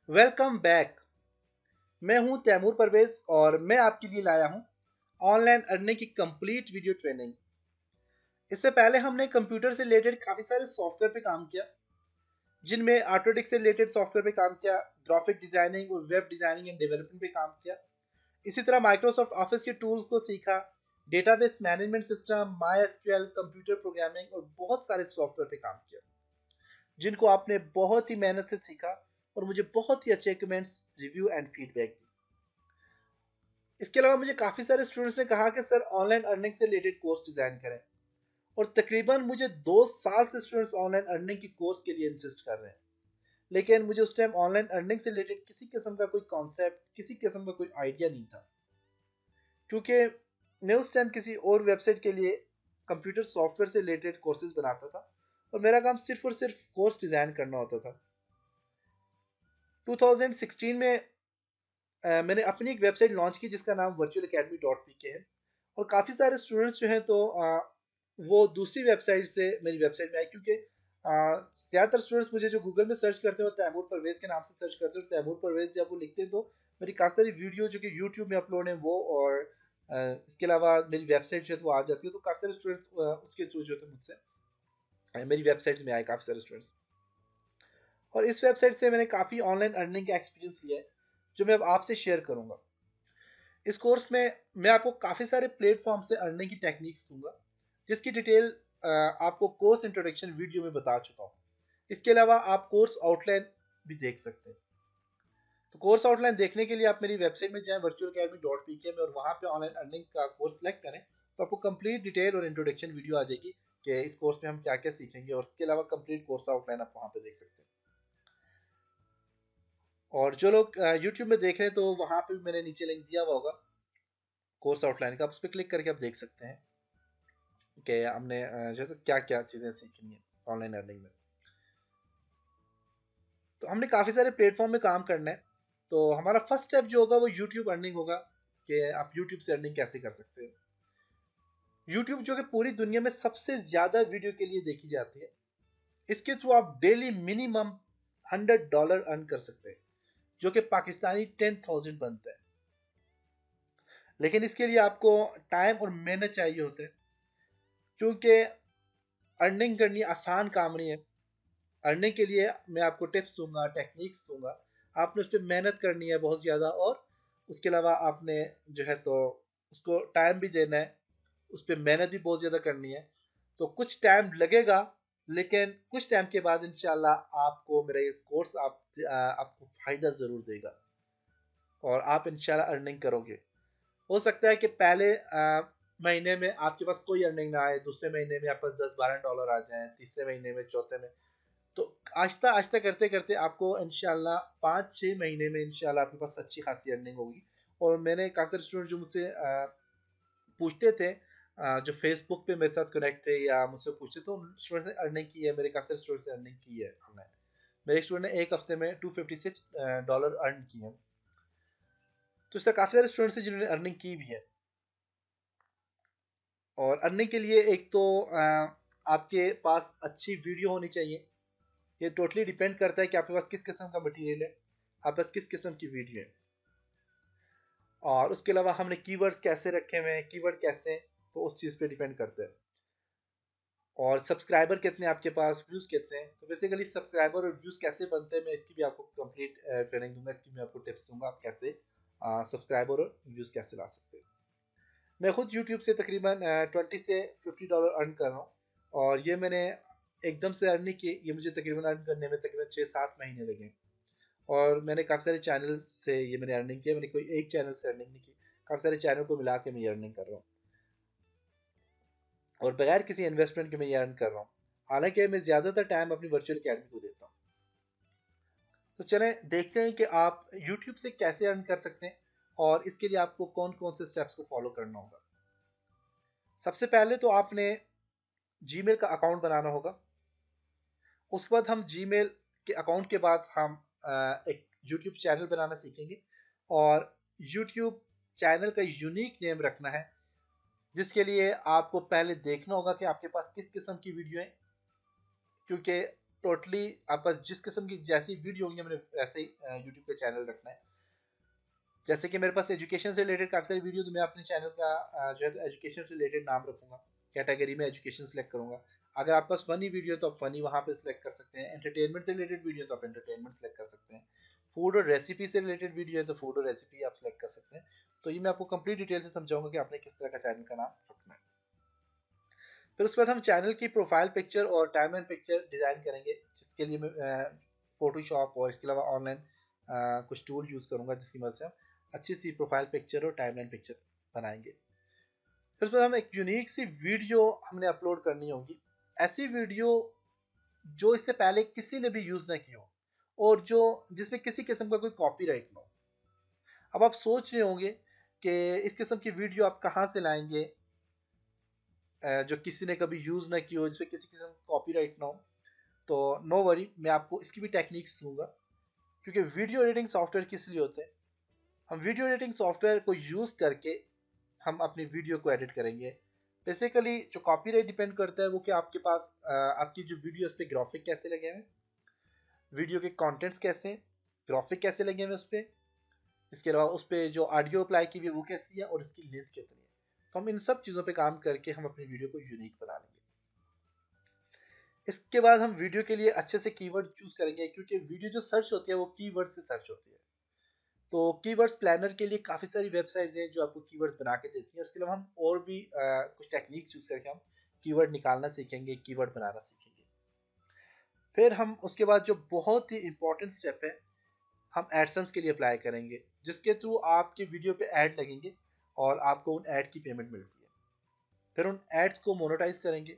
Welcome back. मैं हूं तैमूर परवेज और मैं आपके लिए लाया हूं ऑनलाइन अर्निंग की कंप्लीट वीडियो ट्रेनिंग। इससे पहले हमने कंप्यूटर से रिलेटेड काफ़ी सारे सॉफ्टवेयर पे काम किया, जिनमें ऑटोडेस्क से रिलेटेड सॉफ्टवेयर पे काम किया, ग्राफिक डिज़ाइनिंग और वेब डिज़ाइनिंग एंड डेवलपमेंट पे काम किया। इसी तरह माइक्रोसॉफ्ट ऑफिस के टूल्स को सीखा, database management system, my SQL, computer programming और बहुत सारे सॉफ्टवेयर पे काम किया, जिनको आपने बहुत ही मेहनत से सीखा और मुझे बहुत ही अच्छे कमेंट्स, रिव्यू एंड फीडबैक दी। इसके अलावा मुझे काफ़ी सारे स्टूडेंट्स ने कहा कि सर ऑनलाइन अर्निंग से रिलेटेड कोर्स डिज़ाइन करें, और तकरीबन मुझे 2 साल से स्टूडेंट्स ऑनलाइन अर्निंग की कोर्स के लिए इंसिस्ट कर रहे हैं। लेकिन मुझे उस टाइम ऑनलाइन अर्निंग से रिलेटेड किसी किस्म का कोई कॉन्सेप्ट, किसी किस्म का कोई आइडिया नहीं था, क्योंकि मैं उस टाइम किसी और वेबसाइट के लिए कंप्यूटर सॉफ्टवेयर से रिलेटेड कोर्सेज बनाता था और मेरा काम सिर्फ और सिर्फ कोर्स डिज़ाइन करना होता था। 2016 में मैंने अपनी एक वेबसाइट लॉन्च की जिसका नाम virtualacademy.pk है, और काफ़ी सारे स्टूडेंट्स जो हैं तो वो दूसरी वेबसाइट से मेरी वेबसाइट में आए, क्योंकि ज़्यादातर स्टूडेंट्स मुझे जो गूगल में सर्च करते हैं वो तैमूर परवेज़ के नाम से सर्च करते हैं, और तैमूर परवेज़ जब वो लिखते हैं तो मेरी काफ़ी सारी वीडियो जो कि यूट्यूब में अपलोड है वो, और इसके अलावा मेरी वेबसाइट जो है तो वो आ जाती है, तो काफ़ी सारे स्टूडेंट्स उसके थ्रू जो थे मुझसे मेरी वेबसाइट में आए काफ़ी सारे स्टूडेंट्स। और इस वेबसाइट से मैंने काफ़ी ऑनलाइन अर्निंग का एक्सपीरियंस लिया है, जो मैं अब आपसे शेयर करूँगा। इस कोर्स में मैं आपको काफ़ी सारे प्लेटफॉर्म से अर्निंग की टेक्निक्स दूंगा, जिसकी डिटेल आपको कोर्स इंट्रोडक्शन वीडियो में बता चुका हूँ। इसके अलावा आप कोर्स आउटलाइन भी देख सकते हैं। तो कोर्स आउटलाइन देखने के लिए आप मेरी वेबसाइट में जाएं virtualacademy.pk में, और वहाँ पे ऑनलाइन अर्निंग का कोर्स सेलेक्ट करें, तो आपको कंप्लीट डिटेल और इंट्रोडक्शन वीडियो आ जाएगी कि इस कोर्स में हम क्या क्या सीखेंगे, और इसके अलावा कंप्लीट कोर्स आउटलाइन आप वहाँ पे देख सकते हैं। और जो लोग यूट्यूब में देख रहे हैं तो वहाँ पे भी मैंने नीचे लिंक दिया हुआ होगा कोर्स आउटलाइन का, आप उस पर क्लिक करके आप देख सकते हैं कि हमने जो है तो क्या क्या चीज़ें सीखनी है ऑनलाइन अर्निंग में। तो हमने काफ़ी सारे प्लेटफॉर्म में काम करना है, तो हमारा फर्स्ट स्टेप जो होगा वो यूट्यूब अर्निंग होगा, कि आप यूट्यूब से अर्निंग कैसे कर सकते हैं। यूट्यूब जो कि पूरी दुनिया में सबसे ज़्यादा वीडियो के लिए देखी जाती है, इसके थ्रू आप डेली मिनिमम $100 अर्न कर सकते हैं, जो कि पाकिस्तानी 10,000 बनता है। लेकिन इसके लिए आपको टाइम और मेहनत चाहिए होता है, क्योंकि अर्निंग करनी आसान काम नहीं है। अर्निंग के लिए मैं आपको टिप्स दूंगा, टेक्निक्स दूंगा, आपने उस पर मेहनत करनी है बहुत ज़्यादा, और उसके अलावा आपने जो है तो उसको टाइम भी देना है, उस पर मेहनत भी बहुत ज़्यादा करनी है। तो कुछ टाइम लगेगा, लेकिन कुछ टाइम के बाद इंशाल्लाह आपको मेरा ये कोर्स आपको फ़ायदा ज़रूर देगा, और आप इंशाल्लाह अर्निंग करोगे। हो सकता है कि पहले महीने में आपके पास कोई अर्निंग ना आए, दूसरे महीने में आपके पास $10-12 आ जाएं, तीसरे महीने में, चौथे में। तो आहिस्ता आहिस्ता करते करते आपको इंशाल्लाह 5-6 महीने में इंशाल्लाह आपके पास अच्छी खासी अर्निंग होगी। और मैंने काफ़ी सारे स्टूडेंट जो मुझसे पूछते थे, जो फेसबुक पे मेरे साथ कनेक्ट थे या मुझसे पूछते, तो उन स्टूडेंट ने अर्निंग की है, मेरे काफ़ी सारे स्टूडेंट ने अर्निंग की है ऑनलाइन। मेरे एक स्टूडेंट ने एक हफ्ते में $256 अर्न किए हैं। तो इससे काफ़ी सारे स्टूडेंट्स हैं जिन्होंने अर्निंग की भी है। और अर्निंग के लिए एक तो आपके पास अच्छी वीडियो होनी चाहिए। ये टोटली डिपेंड करता है कि आपके पास किस किस्म का मटेरियल है, आपके पास किस किस्म की वीडियो है। और उसके अलावा हमने कीवर्ड्स कैसे रखे हुए हैं, कीवर्ड कैसे हैं, तो उस चीज़ पे डिपेंड करता है। और सब्सक्राइबर कितने आपके पास, व्यूज़ कितने हैं। तो बेसिकली सब्सक्राइबर और व्यूज़ कैसे बनते हैं, मैं इसकी भी आपको कंप्लीट ट्रेनिंग दूंगा, इसकी मैं आपको टिप्स दूंगा, आप कैसे सब्सक्राइबर और व्यूज़ कैसे ला सकते हैं। मैं खुद यूट्यूब से तकरीबन $20 से $50 अर्न कर रहा हूँ, और ये मैंने एकदम से अर्न नहीं की, ये मुझे तकरीबन अर्न करने में तकरीबन 6-7 महीने लगे। और मैंने काफ़ी सारे चैनल से ये मैंने अर्निंग किया, मैंने कोई एक चैनल से अर्निंग नहीं की, काफ़ी सारे चैनल को मिला के मैं ये अर्निंग कर रहा हूँ, और बगैर किसी इन्वेस्टमेंट के मैं ये अर्न कर रहा हूँ। हालांकि मैं ज़्यादातर टाइम अपनी वर्चुअल अकेडमी को देता हूँ। तो चलें देखते हैं कि आप यूट्यूब से कैसे अर्न कर सकते हैं, और इसके लिए आपको कौन कौन से स्टेप्स को फॉलो करना होगा। सबसे पहले तो आपने जीमेल का अकाउंट बनाना होगा। उसके बाद हम जीमेल के अकाउंट के बाद हम एक यूट्यूब चैनल बनाना सीखेंगे, और यूट्यूब चैनल का यूनिक नेम रखना है, जिसके लिए आपको पहले देखना होगा कि आपके पास किस किस्म की वीडियो है, क्योंकि टोटली आप जिस किस्म की जैसी वीडियो होंगी हमने वैसे ही यूट्यूब पे चैनल रखना है। जैसे कि मेरे पास एजुकेशन से रिलेटेड काफ़ी सारी वीडियो, तो मैं अपने चैनल का जो है एजुकेशन से रिलेटेड नाम रखूंगा, कैटेगरी में एजुकेशन सेलेक्ट करूंगा। अगर आपके पास फनी वीडियो है तो आप फनी वहाँ पे सिलेक्ट कर सकते हैं, एंटरटेनमेंट से रिलेटेड वीडियो तो आप एंटरटेनमेंट सेलेक्ट कर सकते हैं, फूड और रेसिपी से रिलेटेड वीडियो है तो फूड और रेसिपी आप सेलेक्ट कर सकते हैं। तो ये मैं आपको कंप्लीट डिटेल से समझाऊंगा कि आपने किस तरह का चैनल का नाम रखना है। फिर उसके बाद हम चैनल की प्रोफाइल पिक्चर और टाइमलाइन पिक्चर डिज़ाइन करेंगे, जिसके लिए मैं फोटोशॉप और इसके अलावा ऑनलाइन कुछ टूल यूज़ करूँगा, जिसकी मदद से हम अच्छी सी प्रोफाइल पिक्चर और टाइमलाइन पिक्चर बनाएंगे। फिर उसके बाद हम एक यूनिक सी वीडियो हमने अपलोड करनी होगी, ऐसी वीडियो जो इससे पहले किसी ने भी यूज़ ना की हो और जो जिसमें किसी किस्म का कोई कॉपीराइट ना हो। अब आप सोच रहे होंगे कि इस किस्म की वीडियो आप कहाँ से लाएंगे जो किसी ने कभी यूज़ ना की हो, जिसमें किसी किस्म का कॉपीराइट ना हो। तो नो वरी, मैं आपको इसकी भी टेक्निक्स दूंगा, क्योंकि वीडियो एडिटिंग सॉफ्टवेयर किस लिए होते हैं। हम वीडियो एडिटिंग सॉफ्टवेयर को यूज़ करके हम अपनी वीडियो को एडिट करेंगे। बेसिकली जो कॉपीराइट डिपेंड करता है वो कि आपके पास आपकी जो वीडियो उस पर ग्राफिक कैसे लगे हैं, वीडियो के कंटेंट्स कैसे हैं, ग्राफिक कैसे लगे हुए उस पर, इसके अलावा उस पर जो ऑडियो अप्लाई की हुई है वो कैसी है और इसकी लेंथ कितनी है। तो हम इन सब चीज़ों पे काम करके हम अपनी वीडियो को यूनिक बना लेंगे। इसके बाद हम वीडियो के लिए अच्छे से कीवर्ड चूज करेंगे, क्योंकि वीडियो जो सर्च होती है वो कीवर्ड से सर्च होती है। तो कीवर्ड्स प्लानर के लिए काफ़ी सारी वेबसाइट्स हैं जो आपको कीवर्ड्स बना के देती हैं। उसके अलावा हम और भी कुछ टेक्निक्स यूज़ करके हम कीवर्ड निकालना सीखेंगे, कीवर्ड बनाना सीखेंगे। फिर हम उसके बाद जो बहुत ही इंपॉर्टेंट स्टेप है, हम एडसेंस के लिए अप्लाई करेंगे, जिसके थ्रू आपकी वीडियो पे ऐड लगेंगे और आपको उन ऐड की पेमेंट मिलती है। फिर उन एड्स को मोनेटाइज करेंगे,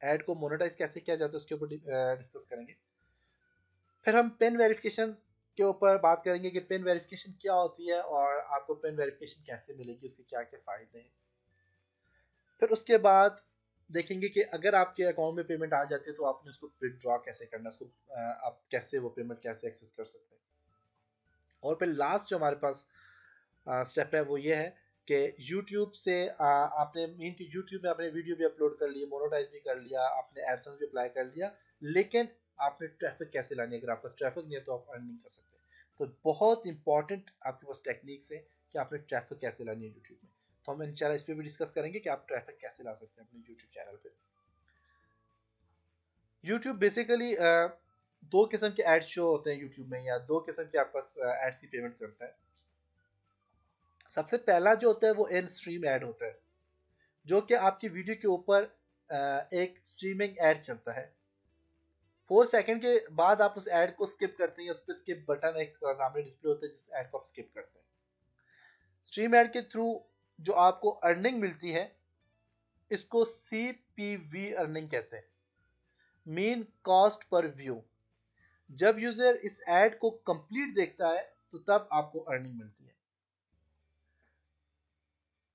ऐड को मोनेटाइज कैसे किया जाता है उसके ऊपर डिस्कस करेंगे। फिर हम पिन वेरिफिकेशन के ऊपर बात करेंगे कि पिन वेरिफिकेशन क्या होती है और आपको पिन वेरिफिकेशन कैसे मिलेगी, उसके क्या क्या फ़ायदे हैं। फिर उसके बाद देखेंगे कि अगर आपके अकाउंट में पेमेंट आ जाती है तो आपने उसको विदड्रॉ कैसे करना है, उसको आप कैसे वो पेमेंट कैसे एक्सेस कर सकते हैं। और फिर लास्ट जो हमारे पास स्टेप है वो ये है कि YouTube से आपने मीन कि YouTube में आपने वीडियो भी अपलोड कर ली, मोनेटाइज भी कर लिया, आपने एडसेंस भी अप्लाई कर लिया, लेकिन आपने ट्रैफिक कैसे लानी है। अगर आपके पास ट्रैफिक नहीं है तो आप अर्न नहीं कर सकते। तो बहुत इंपॉर्टेंट आपके पास टेक्निक्स है कि आपने ट्रैफिक कैसे लानी है यूट्यूब में। तो हम इंशाल्लाह इस पर भी डिस्कस करेंगे कि आप ट्रैफिक कैसे ला सकते हैं अपने यूट्यूब चैनल पे। यूट्यूब बेसिकली दो किस्म के एड शो होते हैं यूट्यूब में, या दो किस्म के आपके पास एड्स की पेमेंट करता है। सबसे पहला जो होता है वो इन स्ट्रीम ऐड होता है, जो कि आपकी वीडियो के ऊपर एक स्ट्रीमिंग ऐड चलता है। 4 सेकंड के बाद आप उस ऐड को स्किप करते हैं, उस पर स्किप बटन एक सामने डिस्प्ले होता है जिस ऐड को आप स्किप करते हैं। स्ट्रीम ऐड के थ्रू जो आपको अर्निंग मिलती है इसको CPV अर्निंग कहते हैं, मीन कॉस्ट पर व्यू। जब यूजर इस ऐड को कंप्लीट देखता है तो तब आपको अर्निंग मिलती है।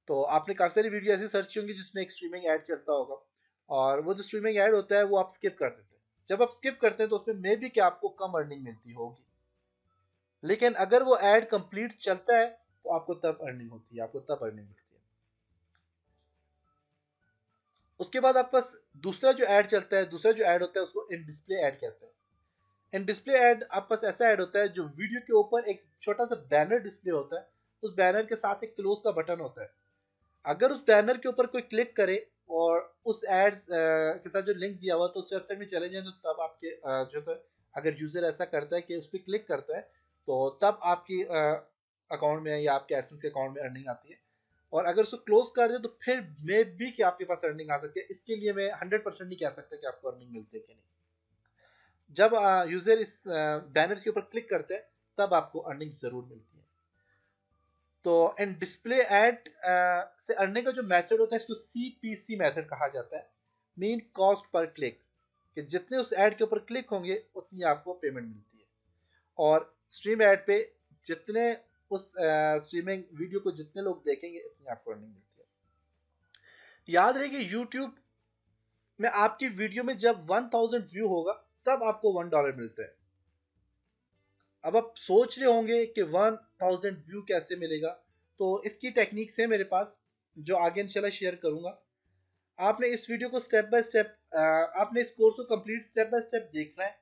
तो आपने काफी सारी वीडियो ऐसी सर्च होंगी जिसमें एक स्ट्रीमिंग ऐड चलता होगा, और वो जो स्ट्रीमिंग ऐड होता है वो आप स्किप कर देते हैं। जब आप स्किप करते हैं तो उसमें मे बी कि आपको कम अर्निंग मिलती होगी, लेकिन अगर वो ऐड कंप्लीट चलता है तो आपको तब अर्निंग होती है, आपको तब अर्निंग मिलती है। उसके बाद आपके पास दूसरा जो ऐड चलता है, दूसरा जो ऐड होता है उसको इन डिस्प्ले ऐड कहते हैं। इन डिस्प्ले ऐड आपके पास ऐसा ऐड होता है जो वीडियो के ऊपर एक छोटा सा बैनर डिस्प्ले होता है, उस बैनर के साथ एक क्लोज का बटन होता है। अगर उस बैनर के ऊपर कोई क्लिक करे और उस एड के साथ जो लिंक दिया हुआ तो उस वेबसाइट में चले जाए, तो तब आपके जो तो अगर यूजर ऐसा करता है कि उस पर क्लिक करता है तो तब आपकी अकाउंट में या आपके एडसेंस के अकाउंट में अर्निंग आती है। और अगर उसको क्लोज कर दे तो फिर मे बी कि आपके पास अर्निंग आ सकती है। इसके लिए मैं 100% नहीं कह सकता कि आपको अर्निंग मिलती है कि नहीं। जब यूजर इस बैनर के ऊपर क्लिक करते हैं तब आपको अर्निंग जरूर मिलती है। तो इन डिस्प्ले ऐड से अर्निंग का जो मेथड होता है इसको CPC मेथड कहा जाता है, मीन कॉस्ट पर क्लिक, कि जितने उस ऐड के ऊपर क्लिक होंगे उतनी आपको पेमेंट मिलती है। और स्ट्रीम ऐड पे जितने उस स्ट्रीमिंग वीडियो को जितने लोग देखेंगे उतनी आपको अर्निंग मिलती है। याद रहे कि यूट्यूब में आपकी वीडियो में जब 1000 व्यू होगा तब आपको $1 मिलता है। अब आप सोच रहे होंगे कि 1000 व्यू कैसे मिलेगा, तो इसकी टेक्निक्स है मेरे पास जो आगे इंशाल्लाह शेयर करूंगा। आपने इस वीडियो को स्टेप बाय स्टेप आपने इस कोर्स को कंप्लीट स्टेप बाय स्टेप देखना है।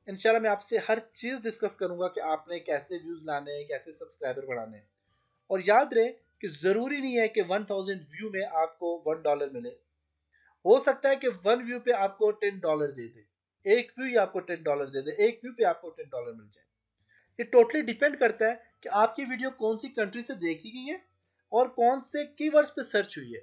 इंशाल्लाह मैं आपसे हर चीज़ डिस्कस करूंगा कि आपने कैसे व्यूज़ लाने हैं, कैसे सब्सक्राइबर बढ़ाने हैं। और याद रहे कि ज़रूरी नहीं है कि 1000 व्यू में आपको $1 मिले। हो सकता है कि 1 व्यू पे आपको $10 दे दे, एक व्यू ही आपको $10 दे दे, एक व्यू पे आपको $10 मिल जाए। ये टोटली डिपेंड करता है कि आपकी वीडियो कौन सी कंट्री से देखी गई है और कौन से कीवर्ड्स पे सर्च हुई है।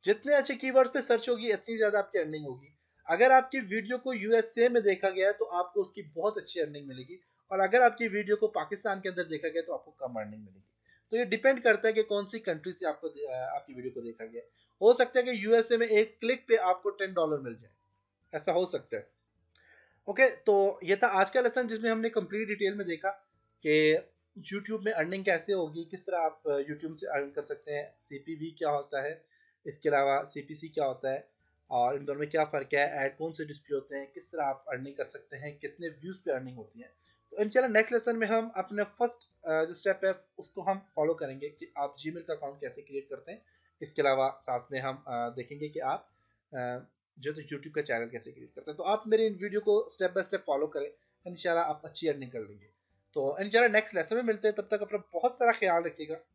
जितने अच्छे कीवर्ड्स पे सर्च होगी इतनी ज़्यादा आपकी अर्निंग होगी। अगर आपकी वीडियो को यूएसए में देखा गया है तो आपको उसकी बहुत अच्छी अर्निंग मिलेगी, और अगर आपकी वीडियो को पाकिस्तान के अंदर देखा गया तो आपको कम अर्निंग मिलेगी। तो ये डिपेंड करता है कि कौन सी कंट्री से आपको आपकी वीडियो को देखा गया है। हो सकता है कि यूएसए में एक क्लिक पे आपको $10 मिल जाए, ऐसा हो सकता है। ओके, तो ये था आज का लेसन जिसमें हमने कंप्लीट डिटेल में देखा कि यूट्यूब में अर्निंग कैसे होगी, किस तरह आप यूट्यूब से अर्न कर सकते हैं, सीपीवी क्या होता है, इसके अलावा सीपीसी क्या होता है, और इन दोनों में क्या फ़र्क है, ऐड कौन से डिस्प्ले होते हैं, किस तरह आप अर्निंग कर सकते हैं, कितने व्यूज़ पे अर्निंग होती है। तो इंशाल्लाह नेक्स्ट लेसन में हम अपना फर्स्ट जो स्टेप है उसको हम फॉलो करेंगे कि आप जीमेल का अकाउंट कैसे क्रिएट करते हैं। इसके अलावा साथ में हम देखेंगे कि आप जो तो यूट्यूब का चैनल कैसे क्रिएट करते हैं। तो आप मेरे इन वीडियो को स्टेप बाय स्टेप फॉलो करें, इंशाल्लाह आप अच्छी अर्निंग कर लेंगे। तो इंशाल्लाह नेक्स्ट लेसन में मिलते हैं, तब तक अपना बहुत सारा ख्याल रखिएगा।